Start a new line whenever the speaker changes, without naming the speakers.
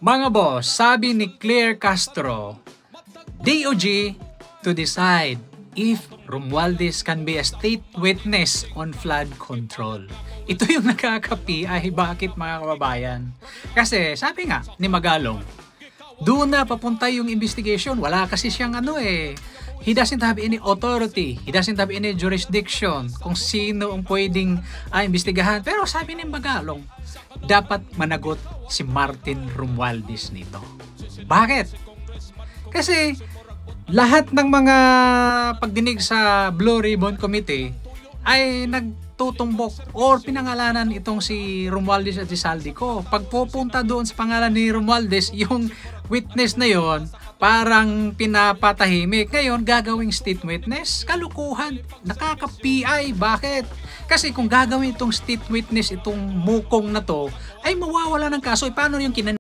Mga boss, sabi ni Claire Castro, DOJ to decide if Romualdez can be a state witness on flood control. Ito yung nakaka-PI. Bakit mga kababayan? Kasi sabi nga ni Magalong, doon na papunta yung investigation. Wala kasi siyang he doesn't have any authority. He doesn't have any jurisdiction kung sino ang pwedeng imbestigahan. Pero sabi ni Magalong, dapat managot si Martin Romualdez nito. Bakit? Kasi lahat ng mga pagdinig sa Blue Ribbon Committee ay nagtutumbok or pinangalanan itong si Romualdez at si Saldico. Pag pupunta doon sa pangalan ni Romualdez, yung witness na yon parang pinapatahimik. Ngayon, gagawing state witness? Kalukuhan. Nakaka-PI. Bakit? Kasi kung gagawin itong state witness, itong mukong na to, ay mawawala ng kaso. Paano yung